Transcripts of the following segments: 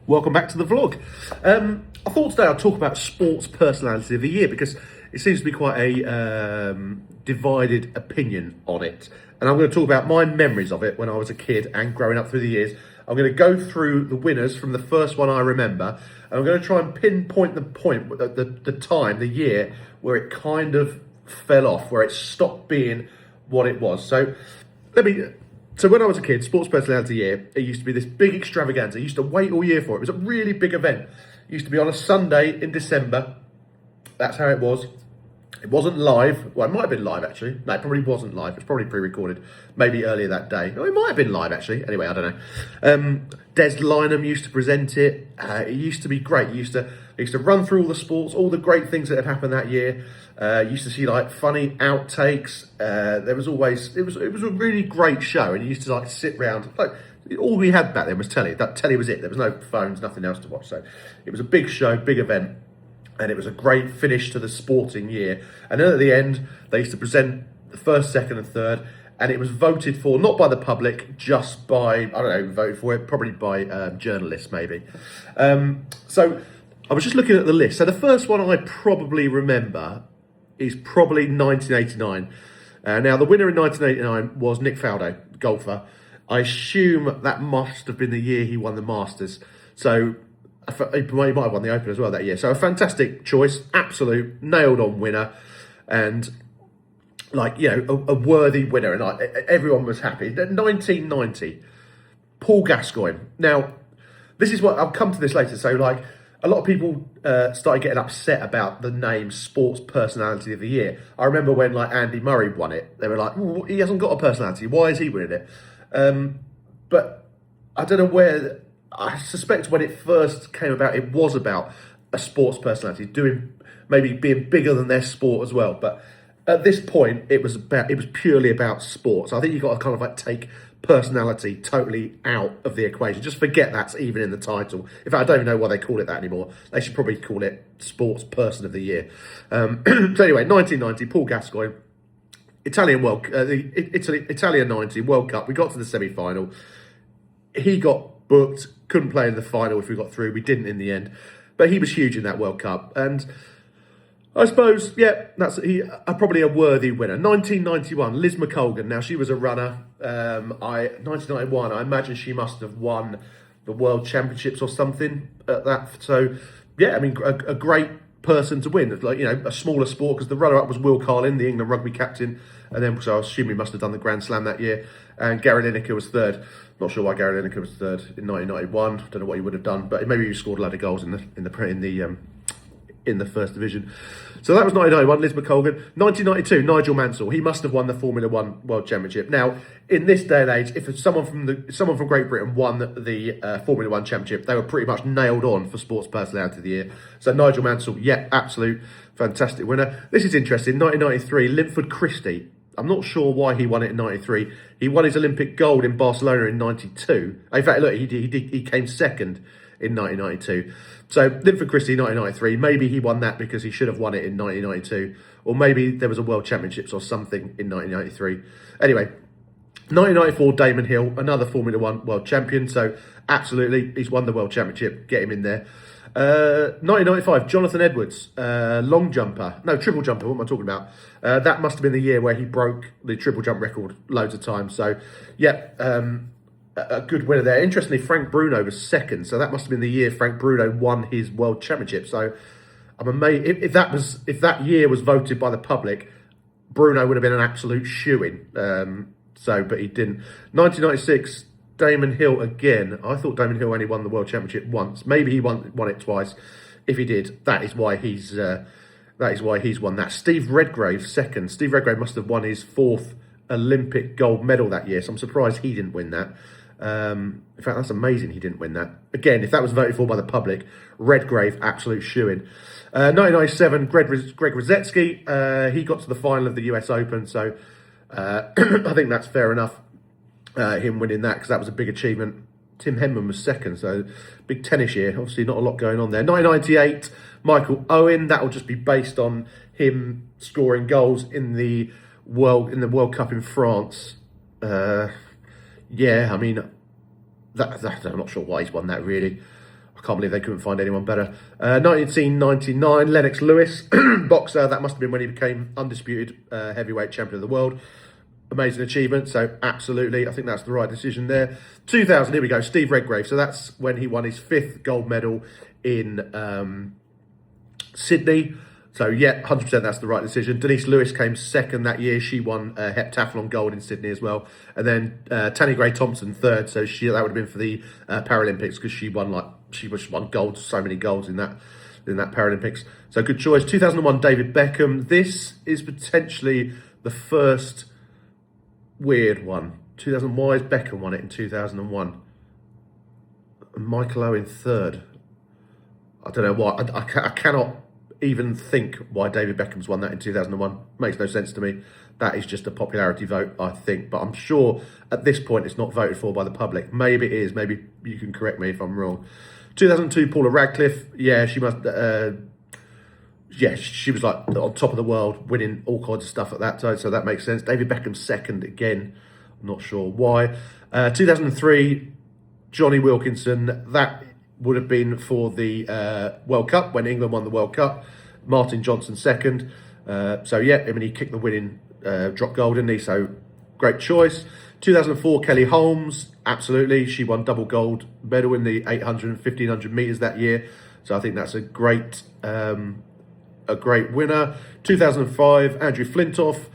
Welcome back to the vlog. I thought today I'd talk about sports personality of the year because it seems to be quite a divided opinion on it. And I'm going to talk about my memories of it when I was a kid and growing up through the years. I'm going to go through the winners from the first one I remember. And I'm going to try and pinpoint the time, the year where it kind of fell off, where it stopped being what it was. So when I was a kid, Sports Personality Year, it used to be this big extravaganza. I used to wait all year for it. It was a really big event. It used to be on a Sunday in December. That's how it was. It wasn't live. Well, it might have been live, actually. No, it probably wasn't live. It was probably pre-recorded. Maybe earlier that day. No, it might have been live, actually. Anyway, I don't know. Des Lynam used to present it. It used to be great. He used to run through all the sports, all the great things that had happened that year. Used to see like funny outtakes. There was always it was a really great show, and you used to like sit round. Like all we had back then was telly. That telly was it. There was no phones, nothing else to watch. So it was a big show, big event. And it was a great finish to the sporting year. And then at the end, they used to present the first, second and third. And it was voted for, not by the public, just by, I don't know, voted for it, probably by journalists maybe. So I was just looking at the list. So the first one I probably remember is probably 1989. Now, the winner in 1989 was Nick Faldo, golfer. I assume that must have been the year he won the Masters. So he might have won the Open as well that year. So a fantastic choice, absolute nailed-on winner, and like, you know, a worthy winner, and everyone was happy. 1990, Paul Gascoigne. Now, this is what I'll come to this later. So, like, a lot of people started getting upset about the name Sports Personality of the Year. I remember when like Andy Murray won it, they were like, he hasn't got a personality. Why is he winning it? But I don't know where. I suspect when it first came about, it was about a sports personality maybe being bigger than their sport as well. But at this point, it was purely about sports. I think you've got to kind of like take personality totally out of the equation. Just forget that's even in the title. In fact, I don't even know why they call it that anymore. They should probably call it Sports Person of the Year. So anyway, 1990, Paul Gascoigne, Italian 90 World Cup. We got to the semi-final. He got booked, couldn't play in the final if we got through. We didn't in the end, but he was huge in that World Cup, and I suppose, yeah, probably a worthy winner. 1991, Liz McColgan. Now, she was a runner. 1991, I imagine she must have won the World Championships or something at that. So, yeah, I mean, a great person to win. Like, you know, a smaller sport, because the runner-up was Will Carlin, the England rugby captain, and then so I assume he must have done the Grand Slam that year. And Gary Lineker was third. Not sure why Gary Lineker was third in 1991. Don't know what he would have done, but maybe he scored a load of goals in the first division. So that was 1991, Liz McColgan. 1992, Nigel Mansell. He must have won the Formula One World Championship. Now, in this day and age, if someone from Great Britain won the Formula One Championship, they were pretty much nailed on for Sports Personality of the Year. So Nigel Mansell, yeah, absolute fantastic winner. This is interesting. 1993, Linford Christie. I'm not sure why he won it in 93. He won his Olympic gold in Barcelona in 92. In fact, look, he came second in 1992. So Linford Christie, 1993, maybe he won that because he should have won it in 1992. Or maybe there was a World Championships or something in 1993. Anyway, 1994, Damon Hill, another Formula One world champion. So absolutely, he's won the World Championship. Get him in there. 1995, Jonathan Edwards, long jumper. No, triple jumper, what am I talking about? That must have been the year where he broke the triple jump record loads of times. So, yeah, a good winner there. Interestingly, Frank Bruno was second. So that must have been the year Frank Bruno won his World Championship. So I'm amazed. If that year was voted by the public, Bruno would have been an absolute shoo-in. But he didn't. 1996, Damon Hill again. I thought Damon Hill only won the World Championship once. Maybe he won it twice. If he did, that is why he's won that. Steve Redgrave second. Steve Redgrave must have won his fourth Olympic gold medal that year. So I'm surprised he didn't win that. In fact, that's amazing he didn't win that. Again, if that was voted for by the public, Redgrave, absolute shoo-in. 1997, Greg Rosetsky. He got to the final of the US Open. So I think that's fair enough. Him winning that, because that was a big achievement. Tim Henman was second, so big tennis year. Obviously not a lot going on there. 1998, Michael Owen. That will just be based on him scoring goals in the World Cup in France. Yeah, I mean, I'm not sure why he's won that really. I can't believe they couldn't find anyone better. 1999, Lennox Lewis, boxer. That must have been when he became undisputed heavyweight champion of the world. Amazing achievement. So absolutely, I think that's the right decision there. 2000, here we go, Steve Redgrave. So that's when he won his 5th gold medal in Sydney. So yeah, 100% that's the right decision. Denise Lewis came 2nd that year. She won heptathlon gold in Sydney as well. And then Tanni Grey-Thompson 3rd. So that would have been for the Paralympics, because she won gold, so many golds in that Paralympics. So good choice. 2001, David Beckham. This is potentially the first weird one. 2000, why has Beckham won it in 2001? And Michael Owen 3rd. I don't know why. I cannot even think why David Beckham's won that in 2001. Makes no sense to me. That is just a popularity vote, I think. But I'm sure at this point it's not voted for by the public. Maybe it is. Maybe you can correct me if I'm wrong. 2002, Paula Radcliffe. Yeah, she must... she was like on top of the world, winning all kinds of stuff at that time. So that makes sense. David Beckham's 2nd again. I'm not sure why. 2003, Johnny Wilkinson. That would have been for the World Cup, when England won the World Cup. Martin Johnson 2nd. So yeah, I mean, he kicked the winning drop goal, didn't he? So great choice. 2004, Kelly Holmes. Absolutely. She won double gold medal in the 800 and 1500 metres that year. So I think that's a great winner. 2005, Andrew Flintoff.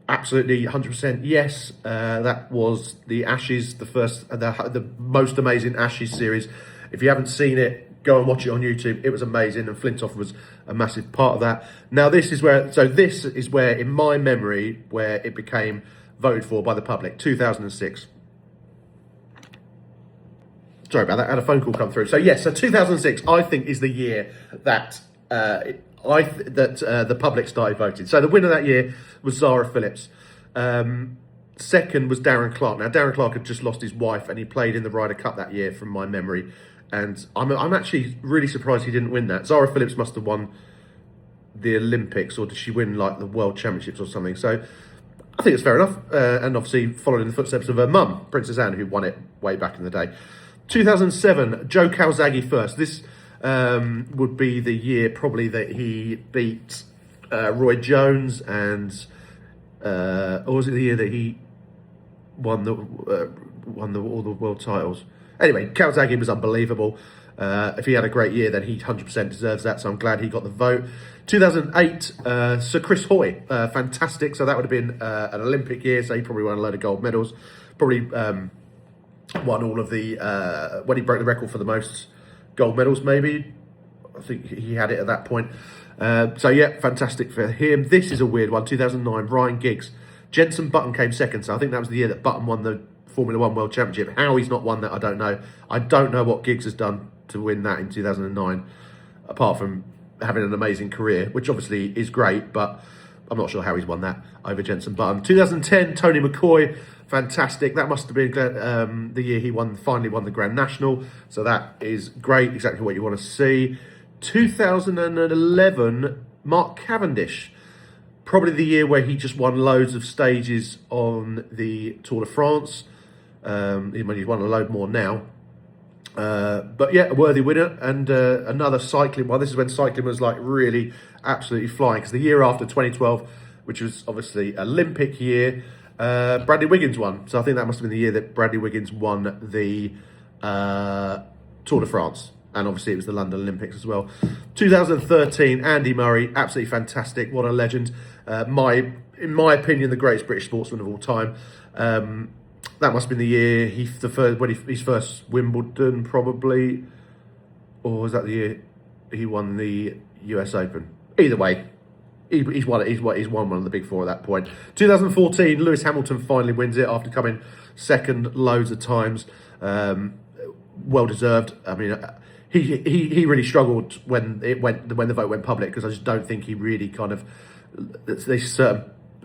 Absolutely 100% yes. That was the Ashes, the most amazing Ashes series. If you haven't seen it, go and watch it on YouTube. It was amazing, and Flintoff was a massive part of that. Now this is where, in my memory, where it became voted for by the public. 2006. Sorry about that. I had a phone call come through. So yes, so 2006, I think, is the year that the public started voting. So the winner that year was Zara Phillips. 2nd was Darren Clark. Now Darren Clark had just lost his wife, and he played in the Ryder Cup that year, from my memory. And I'm actually really surprised he didn't win that. Zara Phillips must have won the Olympics, or did she win like the World Championships or something? So I think it's fair enough. And obviously followed in the footsteps of her mum, Princess Anne, who won it way back in the day. 2007, Joe Calzaghe first. This would be the year probably that he beat Roy Jones, and or was it the year that he won all the world titles? Anyway, Calzaghe was unbelievable. If he had a great year, then he 100% deserves that. So I'm glad he got the vote. 2008, Sir Chris Hoy, fantastic. So that would have been an Olympic year. So he probably won a load of gold medals. Probably won all of the when he broke the record for the most gold medals. Maybe I think he had it at that point. So yeah, fantastic for him. This is a weird one. 2009, Ryan Giggs. Jenson Button came 2nd. So I think that was the year that Button won the Formula One World Championship. How he's not won that, I don't know. I don't know what Giggs has done to win that in 2009, apart from having an amazing career, which obviously is great, but I'm not sure how he's won that over Jenson Button. 2010, Tony McCoy, fantastic. That must have been the year he finally won the Grand National, so that is great, exactly what you want to see. 2011, Mark Cavendish. Probably the year where he just won loads of stages on the Tour de France. He's won a load more now. But yeah, a worthy winner, and another cycling one. This is when cycling was like really absolutely flying, because the year after, 2012, which was obviously Olympic year, Bradley Wiggins won. So I think that must have been the year that Bradley Wiggins won the Tour de France. And obviously it was the London Olympics as well. 2013, Andy Murray, absolutely fantastic. What a legend. In my opinion, the greatest British sportsman of all time. That must have been the year his first Wimbledon, probably. Or was that the year he won the US Open? Either way, he's won one of the big four at that point. 2014, Lewis Hamilton finally wins it after coming 2nd loads of times. Well deserved. I mean, he really struggled when the vote went public, because I just don't think he really kind of,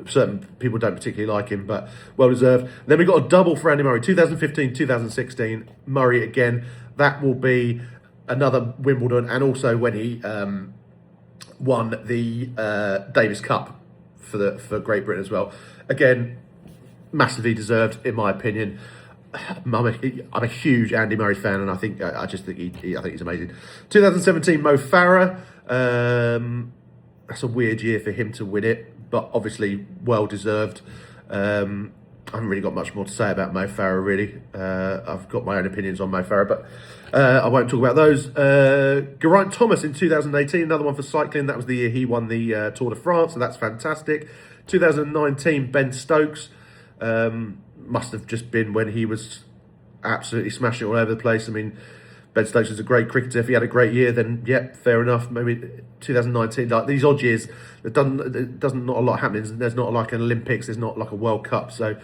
certain people don't particularly like him, but well deserved. Then we got a double for Andy Murray, 2015, 2016. Murray again. That will be another Wimbledon, and also when he won the Davis Cup for Great Britain as well. Again, massively deserved in my opinion. I'm a huge Andy Murray fan, and I just think I think he's amazing. 2017, Mo Farah. That's a weird year for him to win it, but obviously well deserved. I haven't really got much more to say about Mo Farah, really. I've got my own opinions on Mo Farah, but I won't talk about those. Geraint Thomas in 2018, another one for cycling. That was the year he won the Tour de France, so that's fantastic. 2019, Ben Stokes. Must have just been when he was absolutely smashing all over the place. I mean, Ben Stokes is a great cricketer. If he had a great year, then yeah, fair enough. Maybe 2019, like these odd years, there doesn't not a lot happening. There's not like an Olympics. There's not like a World Cup. So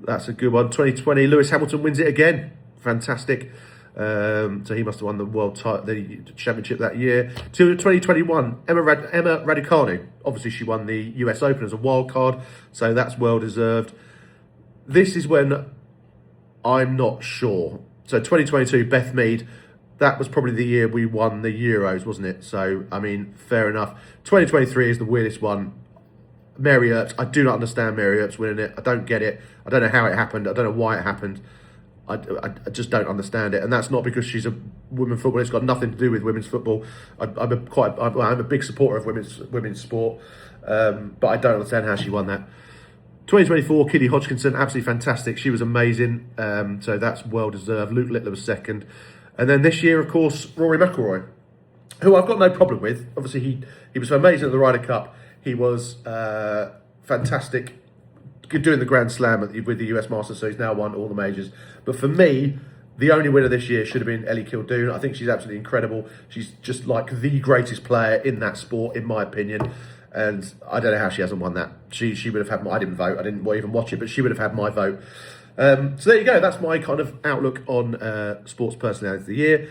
that's a good one. 2020, Lewis Hamilton wins it again. Fantastic. So he must have won the championship that year. 2021, Emma Raducanu. Obviously, she won the US Open as a wild card, so that's well deserved. This is when I'm not sure. So 2022, Beth Mead, that was probably the year we won the Euros, wasn't it? So, I mean, fair enough. 2023 is the weirdest one. Mary Earps, I do not understand Mary Earps winning it. I don't get it. I don't know how it happened. I don't know why it happened. I just don't understand it. And that's not because she's a women's footballer. It's got nothing to do with women's football. I'm a big supporter of women's sport. But I don't understand how she won that. 2024, Kitty Hodgkinson, absolutely fantastic. She was amazing. So that's well deserved. Luke Littler was second. And then this year, of course, Rory McIlroy, who I've got no problem with. Obviously, he was amazing at the Ryder Cup. He was fantastic doing the Grand Slam with the US Masters, so he's now won all the majors. But for me, the only winner this year should have been Ellie Kildoon. I think she's absolutely incredible. She's just like the greatest player in that sport, in my opinion. And I don't know how she hasn't won that. She would have had I didn't vote. I didn't even watch it, but she would have had my vote. So there you go. That's my kind of outlook on sports personality of the year.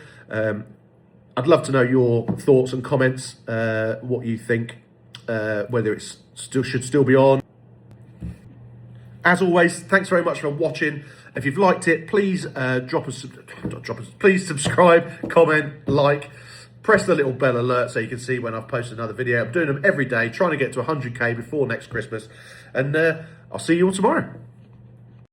I'd love to know your thoughts and comments. What you think, whether it should still be on. As always, thanks very much for watching. If you've liked it, please please subscribe, comment, like. Press the little bell alert so you can see when I've posted another video. I'm doing them every day, trying to get to 100k before next Christmas. And I'll see you all tomorrow.